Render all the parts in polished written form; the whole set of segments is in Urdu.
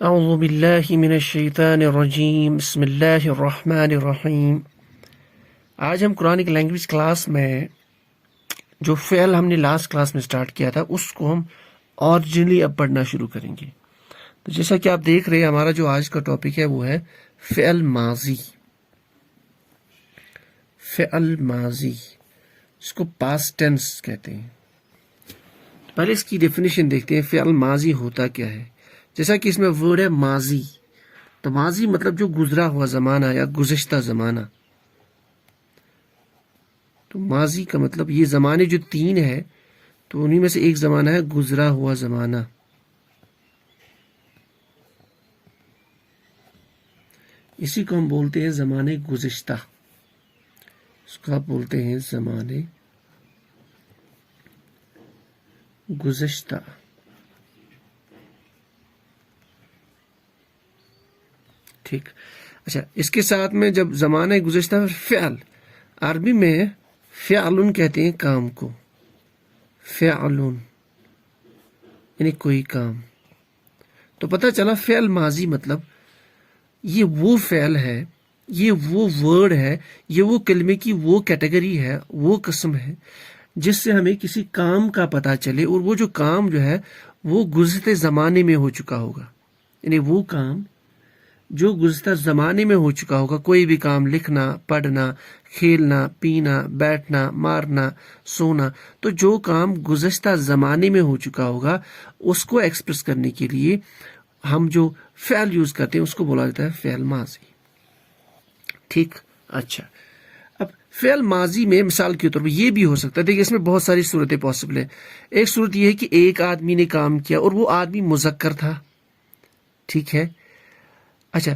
اعوذ باللہ من الشیطان الرجیم بسم اللہ الرحمن الرحیم۔ آج ہم قرآنک لینگویج کلاس میں جو فعل ہم نے لاسٹ کلاس میں سٹارٹ کیا تھا اس کو ہم اوریجنلی اب پڑھنا شروع کریں گے۔ تو جیسا کہ آپ دیکھ رہے ہیں ہمارا جو آج کا ٹاپک ہے وہ ہے فعل ماضی۔ فعل ماضی اس کو پاسٹ ٹینس کہتے ہیں۔ پہلے اس کی ڈیفینیشن دیکھتے ہیں، فعل ماضی ہوتا کیا ہے۔ جیسا کہ اس میں ورڈ ہے ماضی، تو ماضی مطلب جو گزرا ہوا زمانہ یا گزشتہ زمانہ۔ تو ماضی کا مطلب یہ زمانے جو تین ہے تو انہی میں سے ایک زمانہ ہے گزرا ہوا زمانہ۔ اسی کو ہم بولتے ہیں زمانے گزشتہ، اس کو آپ بولتے ہیں زمانے گزشتہ۔ ٹھیک، اچھا، اس کے ساتھ میں جب زمانہ گزشتہ فعل، عربی میں فعلن کہتے ہیں کام کو، فعلن یعنی کوئی کام۔ تو پتہ چلا فعل ماضی مطلب یہ وہ فعل ہے، یہ وہ ورڈ ہے، یہ وہ کلمے کی وہ کیٹیگری ہے، وہ قسم ہے جس سے ہمیں کسی کام کا پتہ چلے، اور وہ جو کام جو ہے وہ گزشتہ زمانے میں ہو چکا ہوگا۔ یعنی وہ کام جو گزشتہ زمانے میں ہو چکا ہوگا، کوئی بھی کام، لکھنا، پڑھنا، کھیلنا، پینا، بیٹھنا، مارنا، سونا، تو جو کام گزشتہ زمانے میں ہو چکا ہوگا اس کو ایکسپریس کرنے کے لیے ہم جو فعل یوز کرتے ہیں اس کو بولا جاتا ہے فعل ماضی۔ ٹھیک، اچھا، اب فعل ماضی میں مثال کے طور پر یہ بھی ہو سکتا ہے، دیکھیں اس میں بہت ساری صورتیں پاسبل ہیں۔ ایک صورت یہ ہے کہ ایک آدمی نے کام کیا اور وہ آدمی مذکر تھا، ٹھیک ہے۔ اچھا،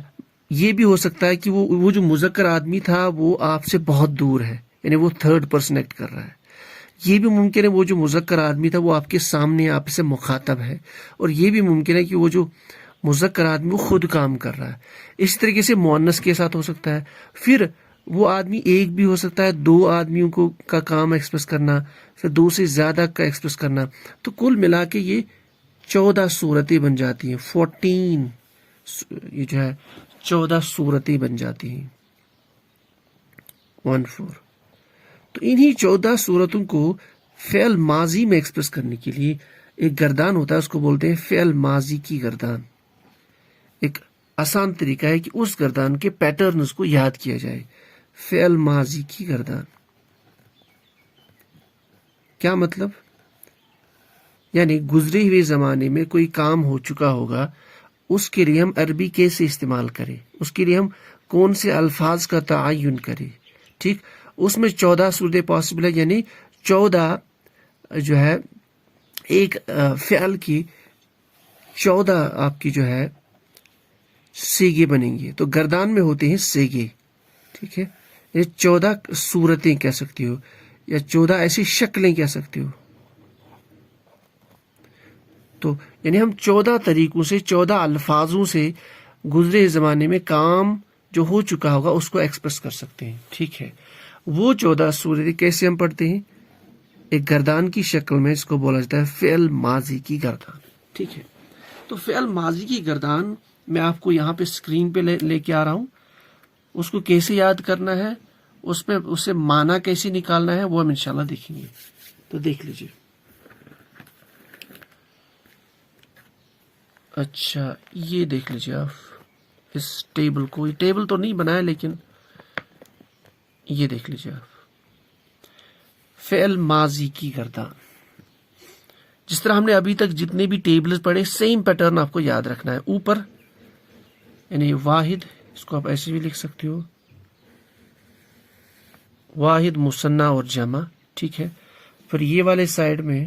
یہ بھی ہو سکتا ہے کہ وہ جو مذکر آدمی تھا وہ آپ سے بہت دور ہے، یعنی وہ تھرڈ پرسن ایکٹ کر رہا ہے۔ یہ بھی ممکن ہے وہ جو مذکر آدمی تھا وہ آپ کے سامنے آپ سے مخاطب ہے، اور یہ بھی ممکن ہے کہ وہ جو مذکر آدمی وہ خود کام کر رہا ہے۔ اس طریقے سے مؤنث کے ساتھ ہو سکتا ہے۔ پھر وہ آدمی ایک بھی ہو سکتا ہے، دو آدمیوں کا کام ایکسپریس کرنا، پھر دو سے زیادہ کا ایکسپریس کرنا۔ تو کل ملا کے یہ 14 صورتیں بن جاتی ہیں، 14، یہ جو ہے 14 صورتیں بن جاتی ہیں، 14۔ تو انہی 14 صورتوں کو فعل ماضی میں ایکسپریس کرنے کے لیے ایک گردان ہوتا ہے، اس کو بولتے ہیں فعل ماضی کی گردان۔ ایک آسان طریقہ ہے کہ اس گردان کے پیٹرنز کو یاد کیا جائے۔ فعل ماضی کی گردان کیا مطلب؟ یعنی گزرے ہوئے زمانے میں کوئی کام ہو چکا ہوگا، اس کے لیے ہم عربی کیسے استعمال کریں، اس کے لیے ہم کون سے الفاظ کا تعین کریں۔ ٹھیک، اس میں 14 صورتیں پاسبل ہے، یعنی 14 جو ہے ایک فعل کی 14 آپ کی جو ہے سیگے بنیں گے۔ تو گردان میں ہوتے ہیں سیگے، ٹھیک ہے، یہ 14 صورتیں کہہ سکتی ہو، یا 14 ایسی شکلیں کہہ سکتی ہو۔ تو یعنی ہم 14 طریقوں سے، 14 الفاظوں سے گزرے زمانے میں کام جو ہو چکا ہوگا اس کو ایکسپریس کر سکتے ہیں، ٹھیک ہے۔ وہ 14 صورتیں کیسے ہم پڑھتے ہیں؟ ایک گردان کی شکل میں، اس کو بولا جاتا ہے فعل ماضی کی گردان، ٹھیک ہے۔ تو فعل ماضی کی گردان میں آپ کو یہاں پہ اسکرین پہ لے کے آ رہا ہوں۔ اس کو کیسے یاد کرنا ہے، اس میں اسے معنی کیسے نکالنا ہے وہ ہم انشاءاللہ دیکھیں گے۔ تو دیکھ لیجیے۔ اچھا، یہ دیکھ لیجیے آپ اس ٹیبل کو، یہ ٹیبل تو نہیں بنایا لیکن یہ دیکھ لیجیے آپ، فعل ماضی کی گردان۔ جس طرح ہم نے ابھی تک جتنے بھی ٹیبلز پڑھے، سیم پیٹرن آپ کو یاد رکھنا ہے۔ اوپر یعنی واحد، اس کو آپ ایسے بھی لکھ سکتے ہو، واحد، مثنی اور جمع، ٹھیک ہے۔ پھر یہ والے سائڈ میں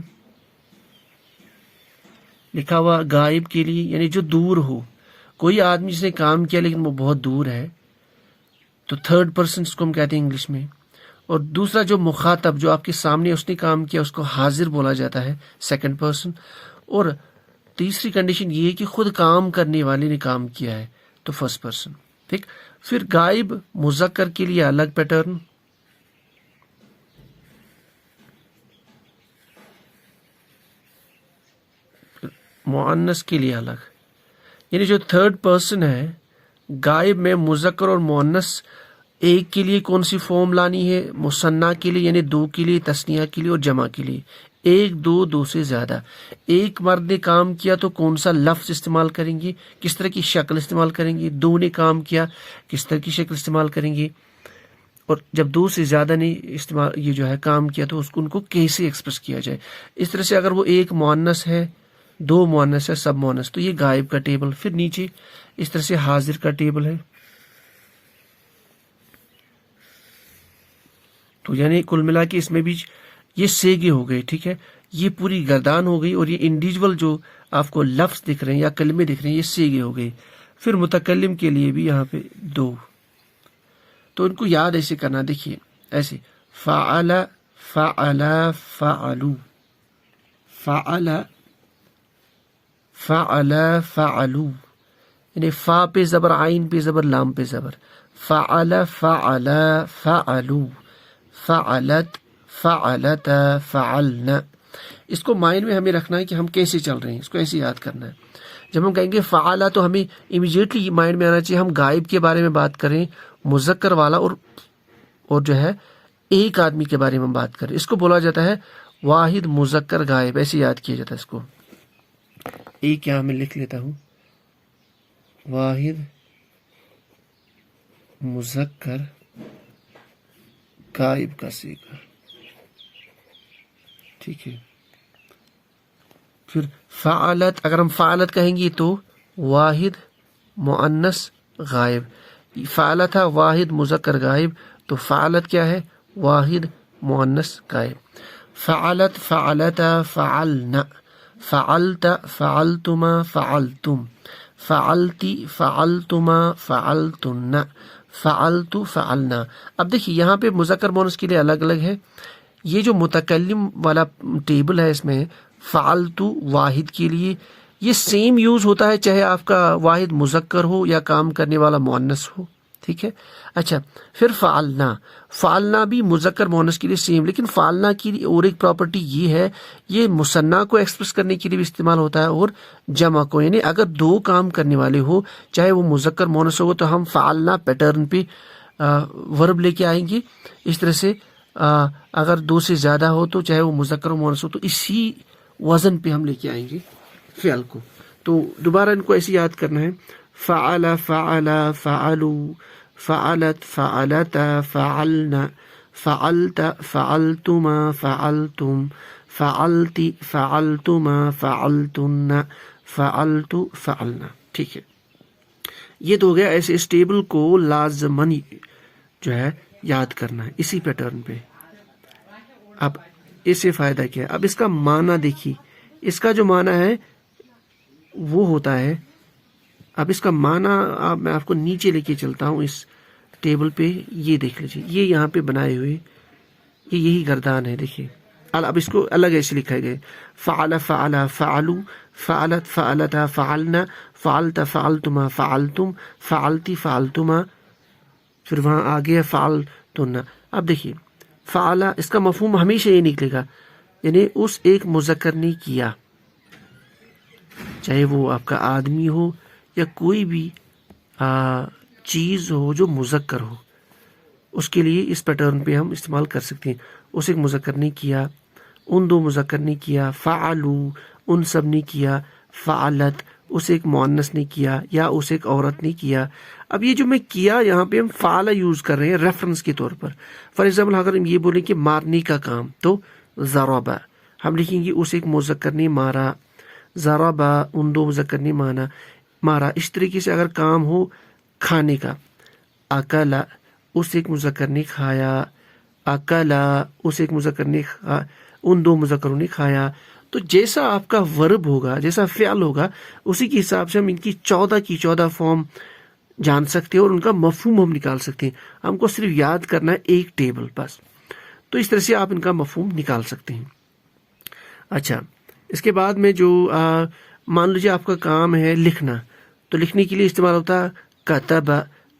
لکھا ہوا غائب کے لیے، یعنی جو دور ہو، کوئی آدمی جس نے کام کیا لیکن وہ بہت دور ہے، تو تھرڈ پرسن اس کو ہم کہتے ہیں انگلش میں۔ اور دوسرا جو مخاطب، جو آپ کے سامنے اس نے کام کیا، اس کو حاضر بولا جاتا ہے، سیکنڈ پرسن۔ اور تیسری کنڈیشن یہ ہے کہ خود کام کرنے والے نے کام کیا ہے، تو فرسٹ پرسن، ٹھیک۔ پھر غائب مذکر کے لیے الگ پیٹرن، مؤنث کے لیے الگ، یعنی جو تھرڈ پرسن ہے غائب میں مذکر اور مؤنث ایک کے لیے کون سی فارم لانی ہے؟ مثنیٰ کے لیے یعنی دو کے لیے، تثنیہ کے لیے اور جمع کے لیے. ایک، دو، دو سے زیادہ. ایک مرد نے کام کیا تو کون سا لفظ استعمال کریں گے، کس طرح کی شکل استعمال کریں گے. دو نے کام کیا کس طرح کی شکل استعمال کریں گے. اور جب دو سے زیادہ نے استعمال یہ جو ہے کام کیا تو ان کو کیسے ایکسپریس کیا جائے. اس طرح سے اگر وہ ایک مؤنث ہے، دو مؤنث ہے، سب مؤنث، تو یہ غائب کا ٹیبل. پھر نیچے اس طرح سے حاضر کا ٹیبل ہے. تو یعنی کل ملا کے اس میں بھی یہ سیگے ہو گئے. ٹھیک ہے، یہ پوری گردان ہو گئی، اور یہ انڈیویجول جو آپ کو لفظ دکھ رہے ہیں یا کلمے دکھ رہے ہیں یہ سیگے ہو گئے. پھر متکلم کے لیے بھی یہاں پہ دو. تو ان کو یاد ایسے کرنا، دیکھیے ایسے فعل فعل فعلو، فعل فعل فعلو، یعنی فا پہ زبر، عین پہ زبر، لام پہ زبر. فعل فعل فعلو، فعلت فعلت فعلنا. اس کو مائنڈ میں ہمیں رکھنا ہے کہ ہم کیسے چل رہے ہیں، اس کو ایسے یاد کرنا ہے. جب ہم کہیں گے فعلا تو ہمیں امیجیٹلی مائنڈ میں آنا چاہیے ہم غائب کے بارے میں بات کریں، مذکر والا اور جو ہے ایک آدمی کے بارے میں ہم بات کریں. اس کو بولا جاتا ہے واحد مذکر غائب، ایسے یاد کیا جاتا ہے اس کو. ایک یہاں میں لکھ لیتا ہوں، واحد مذکر غائب کا صیغہ. ٹھیک ہے. پھر فعلت، اگر ہم فعلت کہیں گے تو واحد مؤنث غائب. فعلت تھا واحد مذکر غائب، تو فعلت کیا ہے؟ واحد مؤنث غائب. فعلت فعلت فعلنا، فعلت فعلتما فعلتم، فعلتی فعلتما فعلتن، فعلت فعلنا. اب دیکھیے یہاں پہ مذکر مؤنث کے لیے الگ الگ ہے. یہ جو متکلم والا ٹیبل ہے اس میں فعلتو واحد کے لیے یہ سیم یوز ہوتا ہے چاہے آپ کا واحد مذکر ہو یا کام کرنے والا مؤنث ہو. ٹھیک ہے. اچھا، پھر فعلنا، فعلنا بھی مذکر مؤنث کے لیے سیم، لیکن فعلنا کی اور ایک پراپرٹی یہ ہے یہ مثنیٰ کو ایکسپریس کرنے کے لیے بھی استعمال ہوتا ہے اور جمع کو. یعنی اگر دو کام کرنے والے ہو چاہے وہ مذکر مؤنث ہو تو ہم فعلنا پیٹرن پہ ورب لے کے آئیں گے. اس طرح سے اگر دو سے زیادہ ہو تو چاہے وہ مذکر و مؤنث ہو تو اسی وزن پہ ہم لے کے آئیں گے فعل کو. تو دوبارہ ان کو ایسے یاد کرنا ہے، فعل فعل فعلو، فعلت فعلت فعلنا، فعلت فعلتما فعلتم، فعلتی فعلتما فعلتن، فعلت فعلنا. ٹھیک ہے، یہ تو ہو گیا. ایسے اس ٹیبل کو لازماً جو ہے یاد کرنا ہے اسی پیٹرن پہ. اب اس سے فائدہ کیا ہے؟ اب اس کا معنی دیکھیے. اس کا جو معنی ہے وہ ہوتا ہے، اب اس کا معنی میں آپ کو نیچے لے کے چلتا ہوں اس ٹیبل پہ. یہ دیکھ لیجیے، یہ یہاں پہ بنائے ہوئے یہی گردان ہے. دیکھیے اب اس کو الگ ایسے لکھا گیا، فعل فعل فعلو، فعلت فعلت فعلنا، فعلت فعلتما فعلتم، فعلتی فعلتما، پھر وہاں آگے فعلتن. اب دیکھیے فعل، اس کا مفہوم ہمیشہ یہ نکلے گا یعنی اس ایک مذکر نے کیا، چاہے وہ آپ کا آدمی ہو یا کوئی بھی چیز ہو جو مذکر ہو، اس کے لیے اس پیٹرن پہ ہم استعمال کر سکتے ہیں. اس ایک مذکر نے کیا، ان دو مذکر نے کیا، فعلو ان سب نے کیا، فعلت اس ایک مؤنث نے کیا یا اس ایک عورت نے کیا. اب یہ جو میں کیا یہاں پہ ہم فعل یوز کر رہے ہیں ریفرنس کے طور پر. فار ایگزامپل اگر ہم یہ بولیں کہ مارنے کا کام تو ضربا، ہم لکھیں گے اس ایک مذکر نے مارا، ضربا ان دو مذکر نے مارا. اس طریقے سے اگر کام ہو کھانے کا، اکلا اس ایک مذکر نے کھایا، اکلا اس ایک مذکر نے ان دو مذکروں نے کھایا. تو جیسا آپ کا ورب ہوگا، جیسا فعل ہوگا، اسی کے حساب سے ہم ان کی 14 فارم جان سکتے ہیں اور ان کا مفہوم ہم نکال سکتے ہیں. ہم کو صرف یاد کرنا ہے ایک ٹیبل بس. تو اس طرح سے آپ ان کا مفہوم نکال سکتے ہیں. اچھا، اس کے بعد میں جو مان لیجیے آپ کا کام ہے لکھنا، تو لکھنے کے لیے استعمال ہوتا ہے کتب،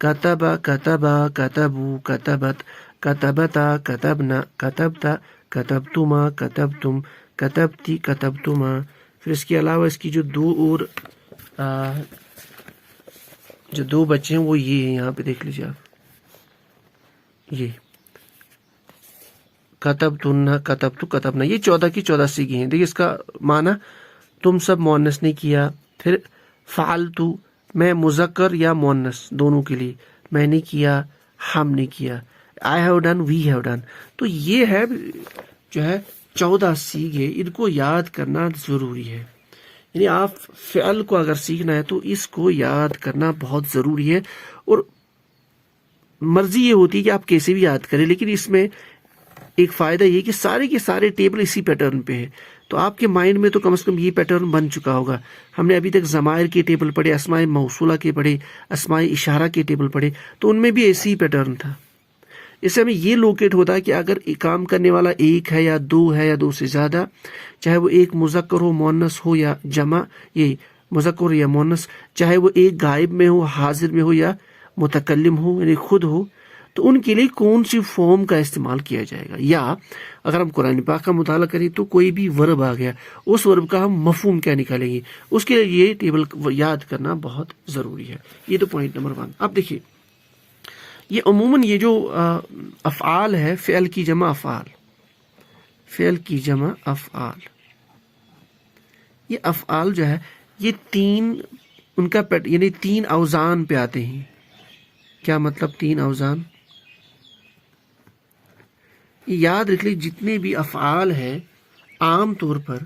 کتب کتب کتبو کتبت، کتبتا کتبنا، کتبتا کتبتما کتبتم، کتبتی کتبتما. پھر اس کے علاوہ اس کی جو دو اور جو دو بچے ہیں وہ یہ ہیں، یہاں پہ دیکھ لیجیے آپ، یہ کتبتن کتبت کتبنا، یہ 14 کی 14 سیگے ہیں. دیکھیے اس کا معنی تم سب مؤنث نے کیا. پھر فعلتو میں مذکر یا مؤنث دونوں کے لیے، میں نے کیا، ہم نے کیا. I have done, we have done. تو یہ ہے جو ہے 14 سیگے، ان کو یاد کرنا ضروری ہے. یعنی آپ فعل کو اگر سیکھنا ہے تو اس کو یاد کرنا بہت ضروری ہے. اور مرضی یہ ہوتی ہے کہ آپ کیسے بھی یاد کریں، لیکن اس میں ایک فائدہ یہ کہ سارے کے سارے ٹیبل اسی پیٹرن پہ ہے. تو آپ کے مائنڈ میں تو کم از کم یہ پیٹرن بن چکا ہوگا. ہم نے ابھی تک ضمائر کے ٹیبل پڑھے، اسماء موصولہ کے پڑھے، اسماء اشارہ کے ٹیبل پڑھے، تو ان میں بھی ایسی ہی پیٹرن تھا. اس سے ہمیں یہ لوکیٹ ہوتا ہے کہ اگر کام کرنے والا ایک ہے یا دو ہے یا دو سے زیادہ، چاہے وہ ایک مذکر ہو، مؤنث ہو یا جمع، یہ مذکر یا مؤنث، چاہے وہ ایک غائب میں ہو، حاضر میں ہو یا متکلم ہو یعنی خود ہو، تو ان کے لیے کون سی فارم کا استعمال کیا جائے گا. یا اگر ہم قرآن پاک کا مطالعہ کریں تو کوئی بھی ورب آ گیا، اس ورب کا ہم مفہوم کیا نکالیں گے، اس کے لیے یہ ٹیبل یاد کرنا بہت ضروری ہے. یہ تو پوائنٹ نمبر 1. اب دیکھیے یہ عموماً یہ جو افعال ہے، فعل کی جمع افعال، فعل کی جمع افعال، یہ افعال جو ہے یہ تین ان کا یعنی 3 اوزان پہ آتے ہیں. کیا مطلب 3 اوزان؟ یاد رکھ لیجیے جتنے بھی افعال ہیں عام طور پر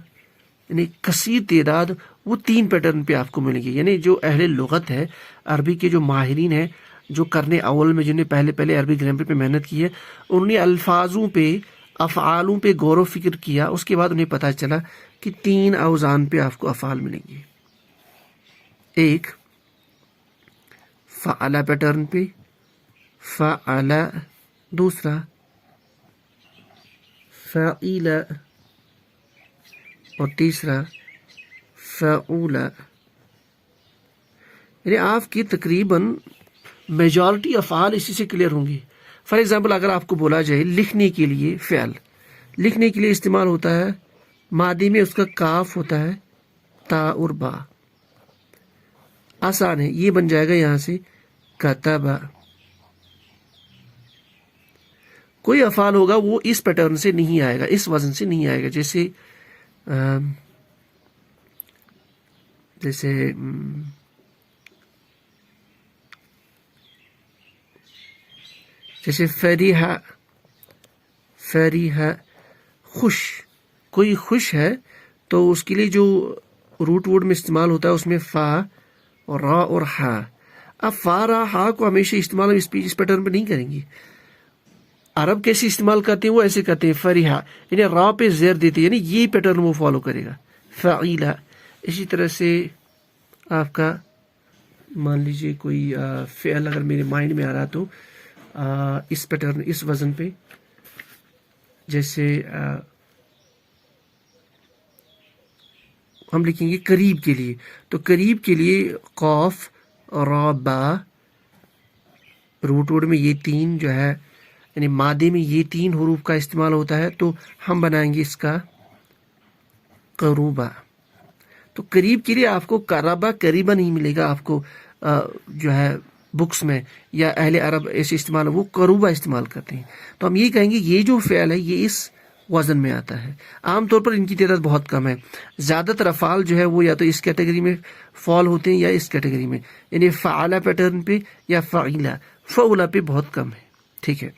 یعنی کثیر تعداد وہ 3 پیٹرن پہ آپ کو ملیں گے. یعنی جو اہل لغت ہے، عربی کے جو ماہرین ہیں، جو کرنے اول میں جنہیں پہلے عربی گرامر پہ محنت کی ہے، انہوں نے الفاظوں پہ، افعالوں پہ غور و فکر کیا. اس کے بعد انہیں پتہ چلا کہ 3 اوزان پہ آپ کو افعال ملیں گے. ایک فعل پیٹرن پہ، فعل. دوسرا فعیل، اور تیسرا فعول. یعنی آپ کی تقریباً میجورٹی افعال اسی سے کلیئر ہوں گی. فار ایگزامپل اگر آپ کو بولا جائے لکھنے کے لیے فعل، لکھنے کے لیے استعمال ہوتا ہے، ماضی میں اس کا کاف ہوتا ہے، تا اور با. آسان ہے، یہ بن جائے گا یہاں سے کتب. کوئی افعال ہوگا وہ اس پیٹرن سے نہیں آئے گا، اس وزن سے نہیں آئے گا. جیسے فریحہ، فریحہ خوش. کوئی خوش ہے تو اس کے لیے جو روٹ ورڈ میں استعمال ہوتا ہے اس میں فا اور را اور ہا. اب فا را ہا کو ہمیشہ استعمال اس پیٹرن پہ نہیں کریں گے. عرب کیسے استعمال کرتے ہیں وہ ایسے کرتے ہیں، فریحہ یعنی را پہ زیر دیتے، یعنی یہ پیٹرن وہ فالو کرے گا. فعیلہ اسی طرح سے آپ کا مان لیجئے کوئی فعل اگر میرے مائنڈ میں آ رہا تو اس پیٹرن، اس وزن پہ، جیسے ہم لکھیں گے قریب کے لیے، تو قریب کے لیے قاف را با، روٹ ورڈ میں یہ 3 جو ہے یعنی مادے میں یہ 3 حروف کا استعمال ہوتا ہے، تو ہم بنائیں گے اس کا قروبا. تو قریب کے لیے آپ کو قربا قریبا نہیں ملے گا، آپ کو جو ہے بکس میں یا اہل عرب ایسے استعمال وہ قروبا استعمال کرتے ہیں. تو ہم یہ کہیں گے یہ جو فعل ہے یہ اس وزن میں آتا ہے. عام طور پر ان کی تعداد بہت کم ہے. زیادہ تر افعال جو ہے وہ یا تو اس کیٹیگری میں فال ہوتے ہیں یا اس کیٹیگری میں، یعنی فعلہ پیٹرن پہ یا فعیلہ. فعولہ پہ بہت کم ہے. ٹھیک ہے،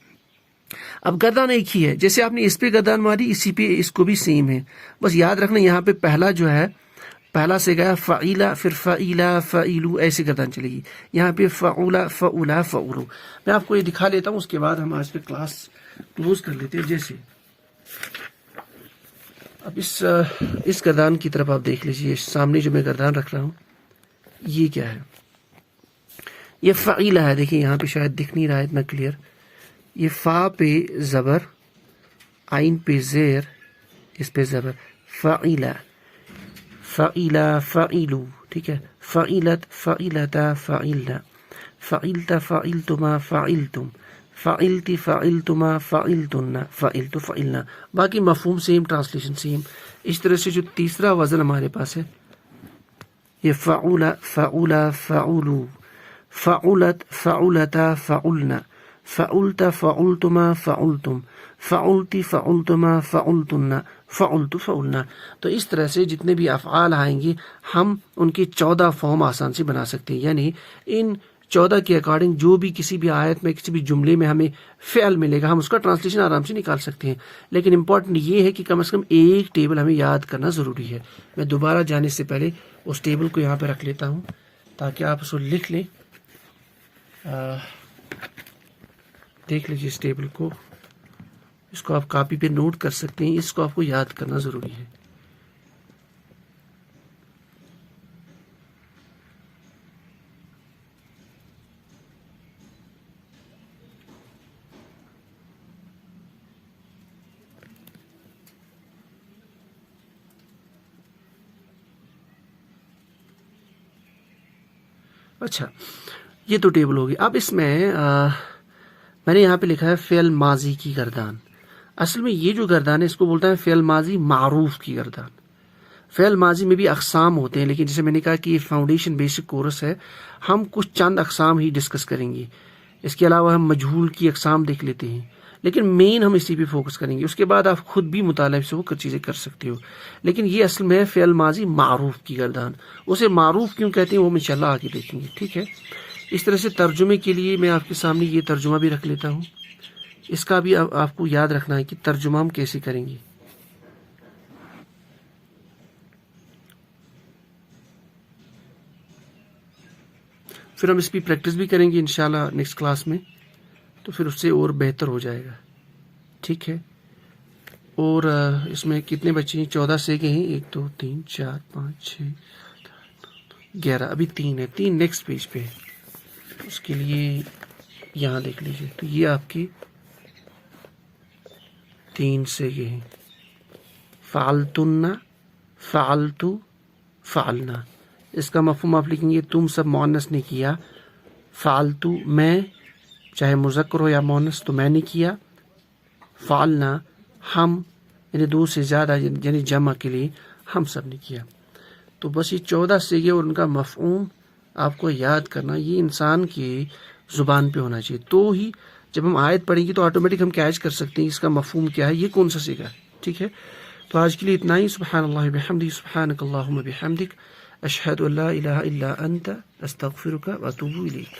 اب گردان ایک ہی ہے، جیسے آپ نے اس پہ گردان ماری اسی پہ اس کو بھی سیم ہے. بس یاد رکھنا یہاں پہ پہلا جو ہے، پہلا سے گیا فعیلہ، پھر فعیلہ، فعیلو، ایسے گردان چلے گی. یہاں پہ فعولہ، فعولہ، فعولو. میں آپ کو یہ دکھا لیتا ہوں، اس کے بعد ہم آج پہ کلاس کلوز کر لیتے ہیں. جیسے اب اس گردان کی طرف آپ دیکھ لیجیے، سامنے جو میں گردان رکھ رہا ہوں یہ کیا ہے؟ یہ فعیلہ ہے. دیکھیں یہاں پہ شاید دکھ نہیں رہا ہے اتنا کلیئر. یہ فا پہ زبر، عین پہ زیر، اس پہ زبر، فعیلہ، فعیلہ، فعیلو. ٹھیک ہے، فعیلت، فعیلتا، فعیلنا، فعیلت، فعیلتما، فعیلتم، فعلت، فعلتما، فعلتن، فعلت، فعلنا. باقی مفہوم سیم، ٹرانسلیشن سیم. اس طرح سے جو تیسرا وزن ہمارے پاس ہے یہ فعولہ، فعولہ، فعولو، فعلت فعلتا فعلنا فعلت فعلتما فعلتم فعلتی فعلتما فعلتن فعلت فعلنا. تو اس طرح سے جتنے بھی افعال آئیں گے ہم ان کی 14 فارم آسان سے بنا سکتے ہیں. یعنی ان 14 کے اکارڈنگ جو بھی کسی بھی آیت میں کسی بھی جملے میں ہمیں فعل ملے گا ہم اس کا ٹرانسلیشن آرام سے نکال سکتے ہیں. لیکن امپورٹنٹ یہ ہے کہ کم از کم ایک ٹیبل ہمیں یاد کرنا ضروری ہے. میں دوبارہ جانے سے پہلے اس ٹیبل کو یہاں پہ رکھ لیتا ہوں تاکہ آپ اس کو لکھ لیں. دیکھ لیجیے اس ٹیبل کو, اس کو آپ کاپی پہ نوٹ کر سکتے ہیں. اس کو آپ کو یاد کرنا ضروری ہے. اچھا, یہ تو ٹیبل ہوگی. اب اس میں میں نے یہاں پہ لکھا ہے فعل ماضی کی گردان. اصل میں یہ جو گردان ہے اس کو بولتا ہے فعل ماضی معروف کی گردان. فعل ماضی میں بھی اقسام ہوتے ہیں, لیکن جیسے میں نے کہا کہ یہ فاؤنڈیشن بیسک کورس ہے, ہم کچھ چند اقسام ہی ڈسکس کریں گے. اس کے علاوہ ہم مجہول کی اقسام دیکھ لیتے ہیں, لیکن مین ہم اسی پہ فوکس کریں گے. اس کے بعد آپ خود بھی مطالعہ سے وہ چیزیں کر سکتے ہو. لیکن یہ اصل میں ہے فعل ماضی معروف کی گردان. اسے معروف کیوں کہتے ہیں وہ ہم انشاءاللہ آگے دیکھیں گے. ٹھیک ہے, اس طرح سے ترجمے کے لیے میں آپ کے سامنے یہ ترجمہ بھی رکھ لیتا ہوں. اس کا بھی آپ کو یاد رکھنا ہے کہ ترجمہ ہم کیسے کریں گے. پھر ہم اس کی پریکٹس بھی کریں گے انشاءاللہ نیکسٹ کلاس میں, تو پھر اس سے اور بہتر ہو جائے گا. ٹھیک ہے, اور اس میں کتنے بچے ہیں؟ 14 سے کے ہیں. 1 2 3 4 5 6 11. ابھی 3 ہے, 3 نیکسٹ پیج پہ ہے. اس کے لیے یہاں دیکھ لیجیے. تو یہ آپ کی 3 سے یہ ہیں. فعلتن, فعلتو, فعلنا. اس کا مفہوم آپ لکھیں گے تم سب مؤنث نے کیا. فعلتو میں, چاہے مذکر ہو یا مؤنث, تو میں نے کیا. فعلنا ہم, یعنی 2 سے زیادہ یعنی جمع کے لیے ہم سب نے کیا. تو بس یہ 14 سیغے اور ان کا مفہوم آپ کو یاد کرنا, یہ انسان کی زبان پہ ہونا چاہیے. تو ہی جب ہم آیت پڑھیں گے تو آٹومیٹک ہم کیچ کر سکتے ہیں اس کا مفہوم کیا ہے, یہ کون سا سیغہ ہے. ٹھیک ہے, تو آج کے لیے اتنا ہی. سبحان اللہ بحمدہ, سبحانک اللہم بحمدک, اشہد ان لا الہ الا انت, استغفرک و اتوب الیک.